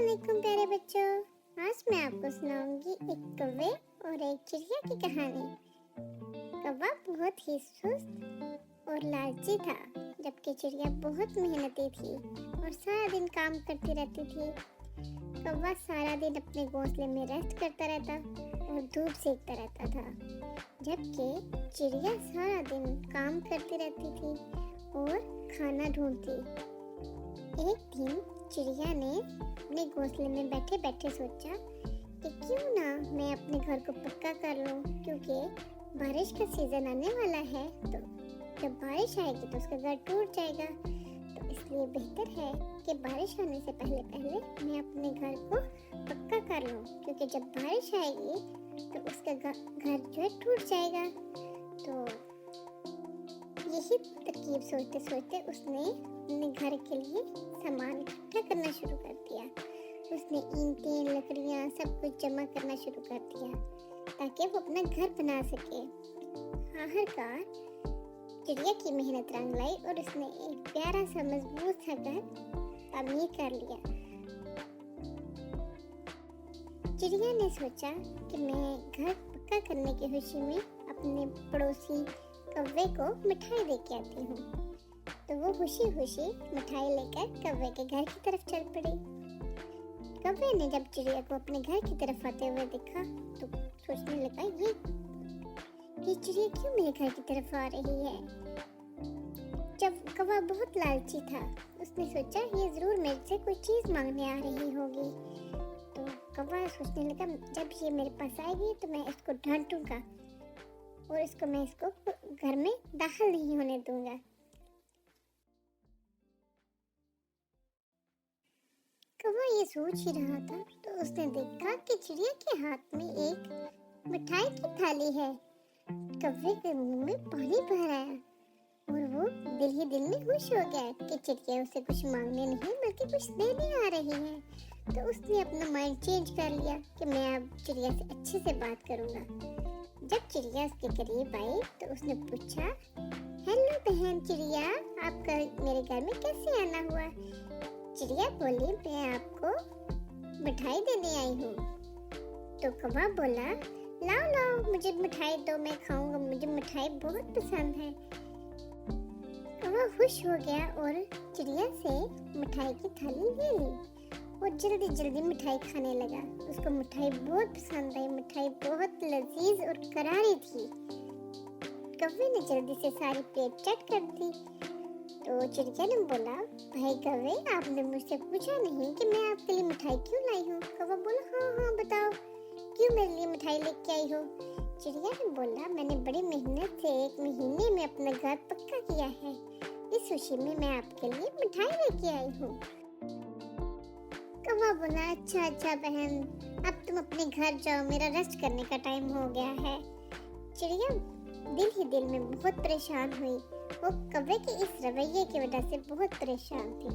वालेकुम प्यारे बच्चों। आज मैं आपको सुनाऊंगी एक कौवे और एक चिड़िया की कहानी। कौवा बहुत ही सुस्त और लालची था, जबकि चिड़िया बहुत मेहनती थी और सारा दिन काम करती रहती थी। कौवा सारा दिन अपने घोंसले में रेस्ट करता रहता और धूप सेकता रहता था, जबकि चिड़िया सारा दिन काम करती रहती थी और खाना ढूंढती। एक दिन चिड़िया ने अपने घोंसले में बैठे बैठे सोचा कि क्यों ना मैं अपने घर को पक्का कर लूं, क्योंकि बारिश का सीजन आने वाला है। तो जब बारिश आएगी तो उसका घर टूट जाएगा, तो इसलिए बेहतर है कि बारिश आने से पहले पहले मैं अपने घर को पक्का कर लूं, क्योंकि जब बारिश आएगी तो उसका घर जो है टूट जाएगा। तो यही तरकीब सोचते सोचते उसने अपने घर के लिए सामान इकट्ठा करना शुरू कर दिया। उसने ईंटें, लकड़ियाँ सब कुछ जमा करना शुरू कर दिया ताकि वो अपना घर बना सके। आखिरकार चिड़िया की मेहनत रंग लाई और उसने एक प्यारा सा मजबूत सा घर तामीर कर लिया। चिड़िया ने सोचा कि मैं घर पक्का करने की खुशी में अपने पड़ोसी कौवे को मिठाई देके आती हूँ। तो वो खुशी खुशी मिठाई लेकर कौवे के घर की तरफ चल पड़ी। कौवे ने जब चिड़िया को अपने घर की तरफ आते हुए देखा तो सोचने लगा, ये चिड़िया क्यों मेरे घर की तरफ आ रही है। जब कौवा बहुत लालची था, उसने सोचा ये जरूर मेरे से कोई चीज मांगने आ रही होगी। तो कौवा सोचने लगा, जब ये मेरे पास आएगी तो मैं इसको डांटूंगा और मैं इसको घर में दाखिल नहीं होने दूंगा। कौवा ये सोच ही रहा था तो उसने देखा कि चिड़िया के हाथ में एक मिठाई की थाली है। कौवे के मुंह में पानी भर आया और वो दिल ही दिल में खुश हो गया कि चिड़िया उसे कुछ मांगने नहीं बल्कि कुछ देने आ रही है। तो उसने अपना माइंड चेंज कर लिया कि मैं अब चिड़िया से अच्छे से बात करूंगा। जब चिड़िया उसके करीब आई तो उसने पूछा, हेलो बहन चिड़िया, आपका मेरे घर में कैसे आना हुआ। चिड़िया बोली, मैं आपको मिठाई देने आई हूँ। तो कौवा बोला, लाओ लाओ मुझे मिठाई दो, मैं खाऊंगा, मुझे मिठाई बहुत पसंद है। कौवा खुश हो गया और चिड़िया से मिठाई की थाली ले ली और जल्दी जल्दी मिठाई खाने लगा। उसको मिठाई बहुत पसंद आई। मिठाई बहुत लजीज और करारी थी। कौवे ने जल्दी से सारी प्लेट चट कर दी। तो चिड़िया ने बोला, भाई कौवे, आपने मुझसे पूछा नहीं कि मैं आपके लिए मिठाई क्यों लाई हूँ। कौवा बोला, हाँ बताओ, क्यों मेरे लिए मिठाई लेके आई हो। चिड़िया ने बोला, मैंने बड़ी मेहनत से 1 महीने में अपना घर पक्का किया है, इस खुशी में मैं आपके लिए मिठाई लेके आई हूँ। कौवा बोला, अच्छा बहन, अब तुम अपने घर जाओ, मेरा रेस्ट करने का टाइम हो गया है। चिड़िया दिल ही दिल में बहुत परेशान हुई। वो कौवे के इस रवैये की वजह से बहुत परेशान थी।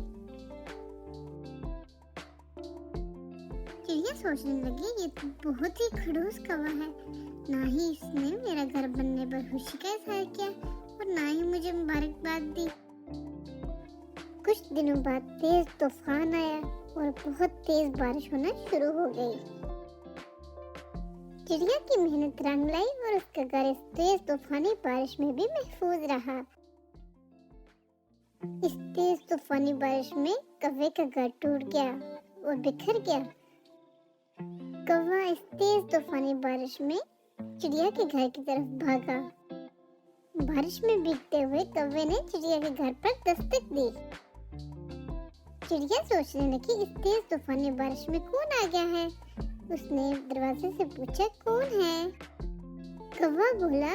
चिड़िया सोचने लगी, ये तो बहुत ही खड़ूस कौवा है, ना ही इसने मेरा घर बनने पर खुशी का इजहार किया और ना ही मुझे मुबारकबाद दी। कुछ दिनों बाद तेज तूफान आया और बहुत तेज बारिश होना शुरू हो गई। चिड़िया की मेहनत रंग लाई और उसका घर इस तेज तूफानी बारिश में भी महफूज रहा। इस तेज तूफानी बारिश में कौवे का घर टूट गया और बिखर गया। कौवा इस तेज तूफानी बारिश में चिड़िया के घर की तरफ भागा। बारिश में भीगते हुए कौवे ने चिड़िया के घर पर दस्तक दी। चिड़िया सोचने लगी, इस तेज तूफानी बारिश में कौन आ गया है। उसने दरवाजे से पूछा, कौन है। कौवा बोला,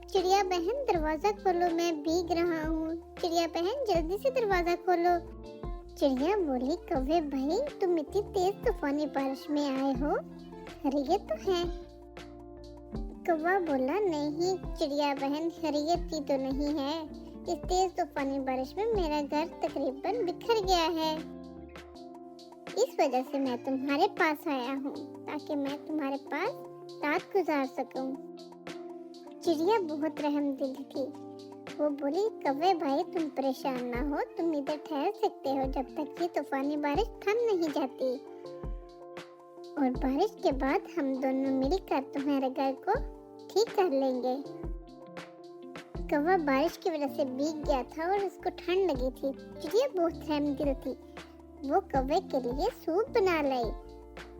चिड़िया बहन दरवाजा खोलो, मैं भीग रहा हूँ। चिड़िया बहन जल्दी से दरवाजा खोलो। चिड़िया बोली, कौवे भाई, तुम इतनी तेज तूफानी बारिश में आए हो, खैरियत तो है। कौवा बोला, नहीं चिड़िया बहन, खैरियत की तो नहीं है, इस तेज तूफानी बारिश में मेरा घर तकरीबन बिखर गया है, इस वजह से मैं तुम्हारे पास आया हूँ ताकि मैं तुम्हारे पास रात गुजार सकूं। चिड़िया बहुत रहमदिल थी वो बोली, कौवे भाई तुम परेशान ना हो, तुम इधर ठहर सकते हो जब तक ये तूफानी बारिश थम नहीं जाती। और बारिश के बाद हम दोनों मिलकर तुम्हारे घर को ठीक कर लेंगे। कौवा बारिश की वजह से भीग गया था और उसको ठंड लगी थी। चिड़िया बहुत रहमदिल थी। वो कौवे के लिए सूप बना लाई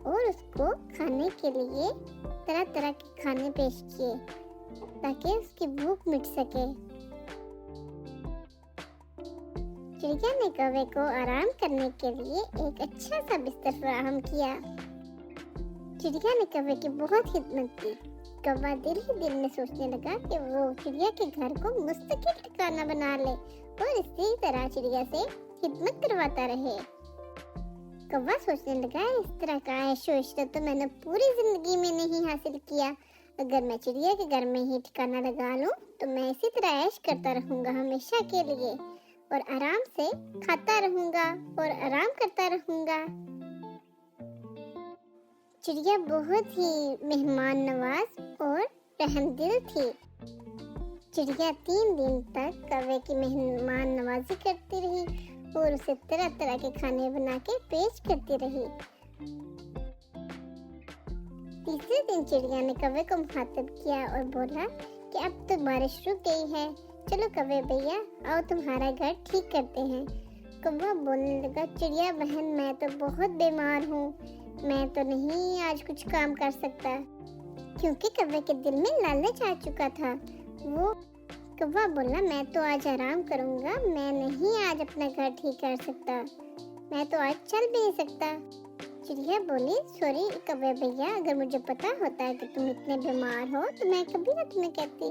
और उसको खाने के लिए तरह तरह के खाने पेश किए ताकि उसकी भूख मिट सके। चिड़िया ने कौवे को आराम करने के लिए एक अच्छा सा बिस्तर फराहम किया। चिड़िया ने कौवे की बहुत खिदमत की। कौवा दिल ही दिल में सोचने लगा कि वो चिड़िया के घर को मुस्तकिल ठिकाना बना ले और इसी तरह चिड़िया से खिदमत करवाता रहे। कौवा सोचने लगा, इस तरह का ऐशो इशरत तो मैंने पूरी जिंदगी में नहीं हासिल किया। अगर मैं चिड़िया के घर में ही ठिकाना लगा लूं तो मैं इसी तरह ऐश करता रहूंगा हमेशा के लिए और आराम से खाता रहूंगा और आराम करता रहूंगा। चिड़िया बहुत ही मेहमान नवाज और रहमदिल थी। चिड़िया 3 दिन तक कौवे की मेहमान नवाजी करती रही और उसे तरह तरह के खाने बना के पेश करती रही। तीसरे दिन चिड़िया ने कौवे को मुखातिब किया और बोला कि अब तो बारिश रुक गई है, चलो कौवे भैया आओ तुम्हारा घर ठीक करते हैं। कौवा बोलने लगा, चिड़िया बहन मैं तो बहुत बीमार हूँ, मैं तो नहीं आज कुछ काम कर सकता। क्योंकि कौवे के दिल में लालच आ चुका था। वो कौवा बोला, मैं तो आज आराम करूंगा, मैं नहीं आज अपना घर ठीक कर सकता, मैं तो आज चल भी नहीं सकता। चिड़िया बोली, सॉरी कौवे भैया, अगर मुझे पता होता है कि तुम इतने बीमार हो तो मैं कभी ना तुम्हें कहती।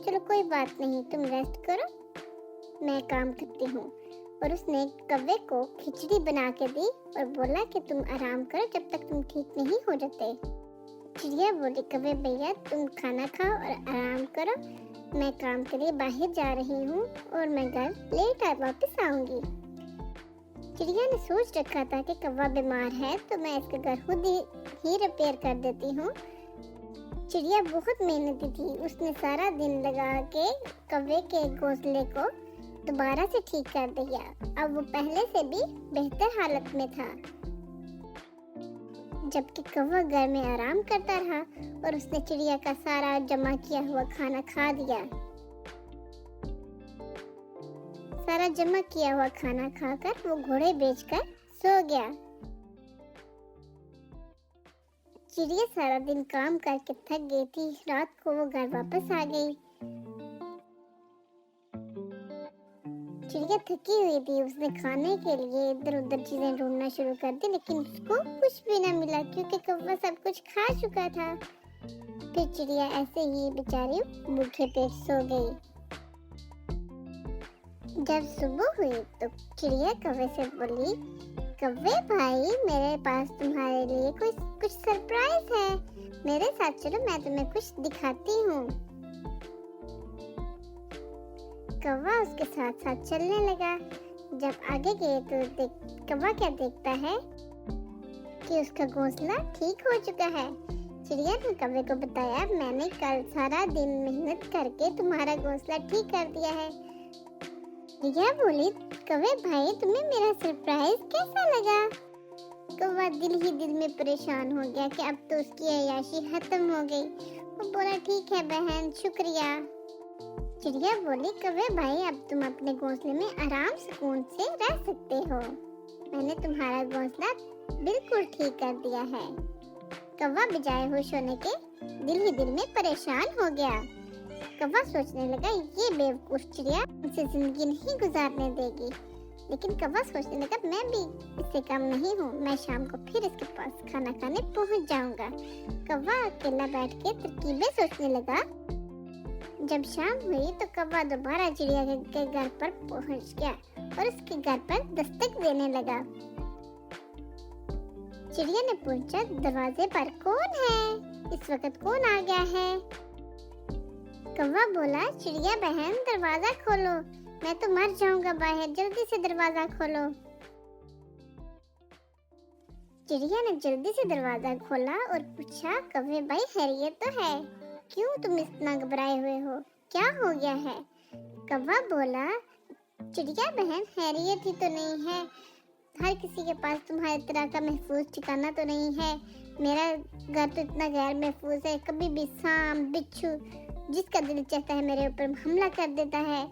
चलो कोई बात नहीं, तुम रेस्ट करो, मैं काम करती हूँ। और उसने कौवे को खिचड़ी बना के दी और बोला कि तुम आराम करो जब तक तुम ठीक नहीं हो जाते। चिड़िया बोली, कौवे भैया तुम खाना खाओ और आराम करो, मैं काम के लिए बाहर जा रही हूँ और मैं घर लेट वापस आऊंगी। चिड़िया ने सोच रखा था कि कौवा बीमार है तो मैं इसका घर खुद ही रिपेयर कर देती हूँ। चिड़िया बहुत मेहनती थी, उसने सारा दिन लगा के कौवे के घोंसले को दोबारा से ठीक कर दिया। अब वो पहले से भी बेहतर हालत में था। जबकि कौवा घर में आराम करता रहा और उसने चिड़िया का सारा जमा किया हुआ खाना खा दिया। सारा जमा किया हुआ खाना खाकर वो घोड़े बेचकर सो गया। चिड़िया सारा दिन काम करके थक गई थी। रात को वो घर वापस आ गई। चिड़िया थकी हुई थी, उसने खाने के लिए इधर उधर चीजें ढूंढना शुरू कर दी, लेकिन उसको कुछ भी न मिला क्योंकि कौवा सब कुछ खा चुका था। फिर चिड़िया ऐसे ही बेचारी भूखे पेट सो गई। जब सुबह हुई तो चिड़िया कौवे से बोली, कौवे भाई मेरे पास तुम्हारे लिए कुछ सरप्राइज है, मेरे साथ चलो, मैं तुम्हें कुछ दिखाती हूँ। कौवा उसके साथ साथ चलने लगा। जब आगे गए तो कौवा क्या देखता है कि उसका घोंसला ठीक हो चुका है। चिड़िया ने कौवे को बताया, मैंने कल सारा दिन मेहनत करके तुम्हारा घोंसला ठीक कर दिया है। चिड़िया बोली, कौवे भाई तुम्हें मेरा सरप्राइज कैसा लगा? कौवा दिल ही दिल में परेशान हो गया कि अब तो उसकी अय्याशी खत्म हो गई। वो बोला, ठीक है बहन, शुक्रिया। चिड़िया बोली, कौवे भाई अब तुम अपने घोंसले में आराम सुकून से रह सकते हो, मैंने तुम्हारा घोंसला बिल्कुल ठीक कर दिया है। कौवा बजाय खुश होने के दिल ही दिल में परेशान हो गया। कौवा सोचने लगा, ये बेवकूफ चिड़िया मुझसे जिंदगी नहीं गुजारने देगी। लेकिन कौवा सोचने लगा, मैं भी इससे कम नहीं हूँ, मैं शाम को फिर इसके पास खाना खाने पहुँच जाऊंगा। कौवा अकेला बैठ के तरकीबें सोचने लगा। जब शाम हुई तो कौवा दोबारा चिड़िया के घर पर पहुंच गया और उसके घर पर दस्तक देने लगा। चिड़िया ने पूछा, दरवाजे पर कौन है? इस वक्त कौन आ गया है? कौवा बोला, चिड़िया बहन दरवाजा खोलो, मैं तो मर जाऊंगा बाहर, जल्दी से दरवाजा खोलो। चिड़िया ने जल्दी से दरवाजा खोला और पूछा, कौवे भाई खैरियत तो है? क्यों तुम इतना घबराए हुए हो? क्या हो गया है? कौवा बोला, चिड़िया बहन हैरियत ही तो नहीं है, हर किसी के पास तुम्हारी तरह का महफूज ठिकाना तो नहीं है। मेरा घर तो इतना गैर महफूज है, कभी भी सांप बिच्छू जिसका दिल चाहता है मेरे ऊपर हमला कर देता है।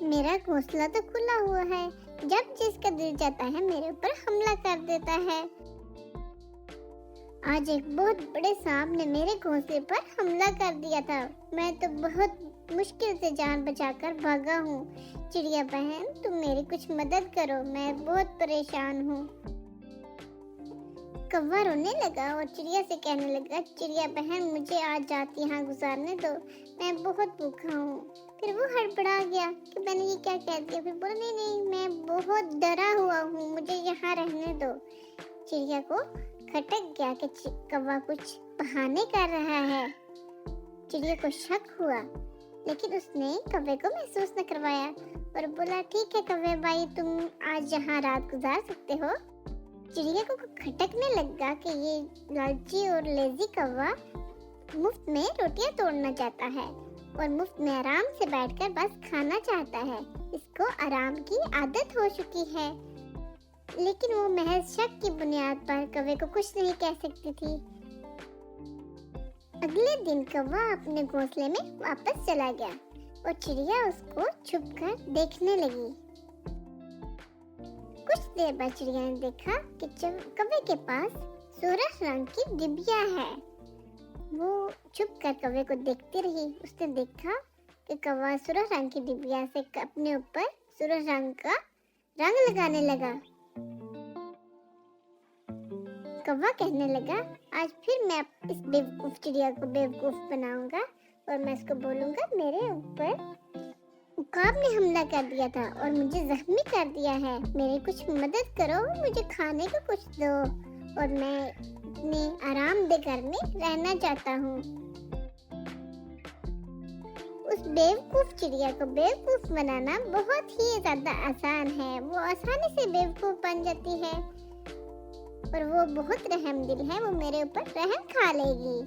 मेरा घोंसला तो खुला हुआ है, जब जिसका दिल चाहता है मेरे ऊपर हमला कर देता है। आज एक बहुत बड़े सांप ने मेरे घोंसले पर हमला कर दिया था, मैं तो बहुत मुश्किल से जान बचाकर भागा हूँ। चिड़िया बहन तुम मेरी कुछ मदद करो, मैं बहुत परेशान हूँ। कौवा रोने लगा और चिड़िया से कहने लगा, चिड़िया बहन मुझे आज रात यहाँ गुजारने दो, मैं बहुत भूखा हूँ। फिर वो हड़बड़ा गया कि मैंने ये क्या कह दिया। फिर बोला, नहीं नहीं मैं बहुत डरा हुआ हूँ, मुझे यहाँ रहने दो। चिड़िया को खटक गया कि कौवा कुछ बहाने कर रहा है। चिड़िया को शक हुआ, लेकिन उसने कौवे को महसूस न करवाया और बोला, ठीक है कौवे भाई तुम आज यहाँ रात गुजार सकते हो। चिड़िया को खटकने लगा कि ये लालची और लेजी कौवा मुफ्त में रोटियां तोड़ना चाहता है और मुफ्त में आराम से बैठकर बस खाना चाहता है। इसको आराम की आदत हो चुकी है। लेकिन वो महज शक की बुनियाद पर कौवे को कुछ नहीं कह सकती थी। अगले दिन कौवा अपने घोंसले में वापस चला गया और चिड़िया उसको छुपकर देखने लगी। कुछ देर बाद चिड़िया ने देखा कि कौवे के पास सूरज रंग की डिबिया है। वो छुपकर कौवे को देखती रही। उसने देखा कि कौवा सूरज रंग की डिबिया से अपने ऊपर सूरज रंग का रंग लगाने लगा। कौवा कहने लगा, आज फिर मैं इस बेवकूफ चिड़िया को बेवकूफ बनाऊंगा और मैं इसको बोलूंगा मेरे ऊपर उकाब ने हमला कर दिया था और मुझे जख्मी कर दिया है। मेरी कुछ मदद करो, मुझे खाने को कुछ दो और मैं अपने आरामदेह घर में रहना चाहता हूँ। उस बेवकूफ चिड़िया को बेवकूफ बनाना बहुत ही ज्यादा आसान है। वो आसानी से बेवकूफ बन जाती है और वो बहुत रहम दिल है, वो मेरे ऊपर रहम खा लेगी।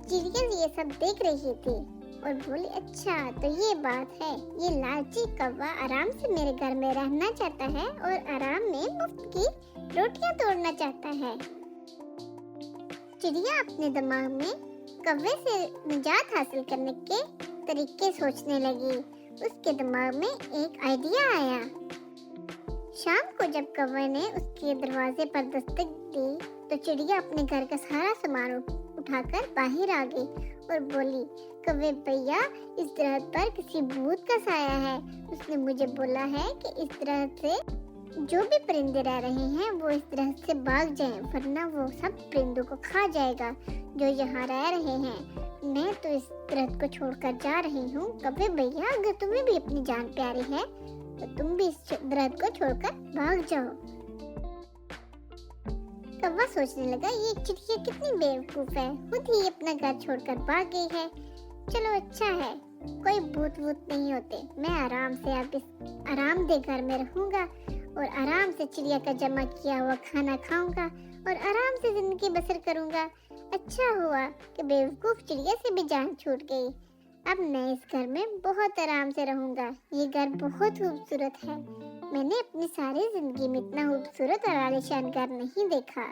चिड़िया ये सब देख रही थी और बोली, अच्छा तो ये बात है, ये लालची कौवा आराम से मेरे घर में रहना चाहता है और आराम में मुफ्त की रोटियां तोड़ना चाहता है। चिड़िया अपने दिमाग में कौवे से निजात हासिल करने के तरीके सोचने लगी। उसके दिमाग में एक आइडिया आया। शाम को जब कौवे ने उसके दरवाजे पर दस्तक दी तो चिड़िया अपने घर का सारा सामान उठाकर बाहर आ गई और बोली, कौवे भैया इस दरख्त पर किसी भूत का साया है। उसने मुझे बोला है कि इस दरख्त से जो भी परिंदे रह रहे हैं वो इस दरख्त से भाग जाएं, वरना वो सब परिंदों को खा जाएगा जो यहाँ रह रहे हैं। मैं तो इस दरख्त को छोड़कर जा रही हूँ। कौवे भैया अगर तुम्हें भी अपनी जान प्यारी है तो तुम भी इस दरख्त को छोड़कर भाग जाओ। कौवा सोचने लगा, ये चिड़िया कितनी बेवकूफ है, खुद ही अपना घर छोड़कर भाग गई है। चलो अच्छा है, कोई भूत वूत नहीं होते। मैं आराम से अब इस आरामदेह घर में रहूंगा और आराम से चिड़िया का जमा किया हुआ खाना खाऊंगा और आराम से जिंदगी बसर करूंगा। अच्छा हुआ कि बेवकूफ चिड़िया से भी जान छूट गई। अब मैं इस घर में बहुत आराम से रहूंगा। ये घर बहुत खूबसूरत है। मैंने अपनी सारी जिंदगी में इतना खूबसूरत और आलीशान घर नहीं देखा।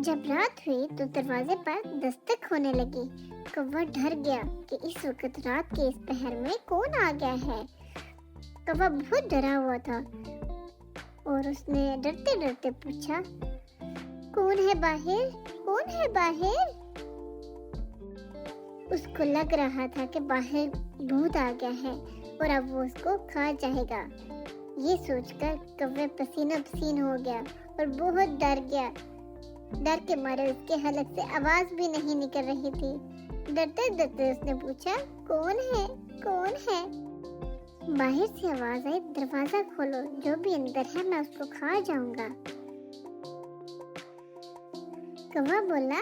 जब रात हुई तो दरवाजे पर दस्तक होने लगी। कौवा डर गया कि इस वक्त रात के इस पहर में कौन आ गया है। कौवा बहुत डरा हुआ था और उसने डरते डरते पूछा, कौन है बाहर, कौन है बाहर? उसको लग रहा था कि बाहर भूत आ गया है और अब वो उसको खा जाएगा। ये सोचकर कौवा पसीनो पसीन हो गया और बहुत डर गया। डर के मारे उसके हलक से आवाज भी नहीं निकल रही थी। डरते डरते उसने पूछा, कौन है, कौन है? बाहर से आवाज आई, दरवाजा खोलो, जो भी अंदर है मैं उसको खा जाऊंगा। कौवा बोला,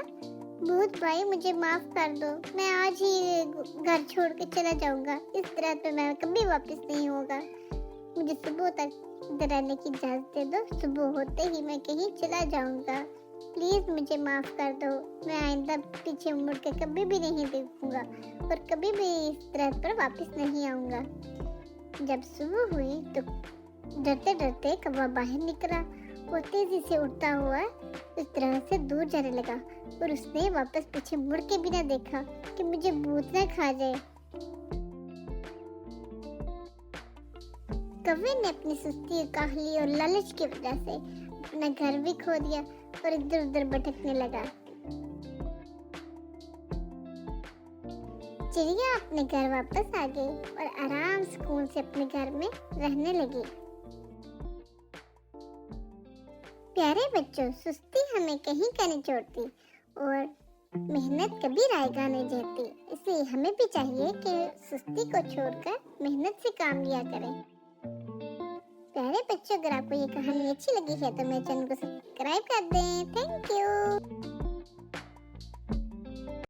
भूत भाई मुझे माफ कर दो, मैं आज ही घर छोड़ के चला जाऊंगा। इस तरह पे मैं कभी वापस नहीं होगा। मुझे सुबह तक रहने की इजाजत दे दो, सुबह होते ही मैं कहीं चला जाऊंगा। प्लीज मुझे माफ कर दो, मैं आइंदा पीछे मुड़ के कभी भी नहीं देखूंगा और कभी भी इस तरह पर वापस नहीं आऊंगा। जब सुबह हुई तो डरते डरते कौवा बाहर निकला। वो तेजी से उड़ता हुआ उस तरह से दूर जाने लगा और उसने वापस पीछे मुड़ के भी ना देखा कि मुझे भूत न खा जाए। कौवे ने अपनी सुस्ती, काहली और लालच की वजह से अपना घर भी खो दिया और इधर उधर भटकने लगा। चिड़िया अपने घर वापस आ गई और आराम सुकून से अपने घर में रहने लगी। प्यारे बच्चों, सुस्ती हमें कहीं का नहीं छोड़ती और मेहनत कभी रायगा नहीं जाती। इसलिए हमें भी चाहिए कि सुस्ती को छोड़कर मेहनत से काम लिया करें। प्यारे बच्चों, अगर आपको ये कहानी अच्छी लगी है तो मेरे चैनल को सब्सक्राइब कर दें। Thank you.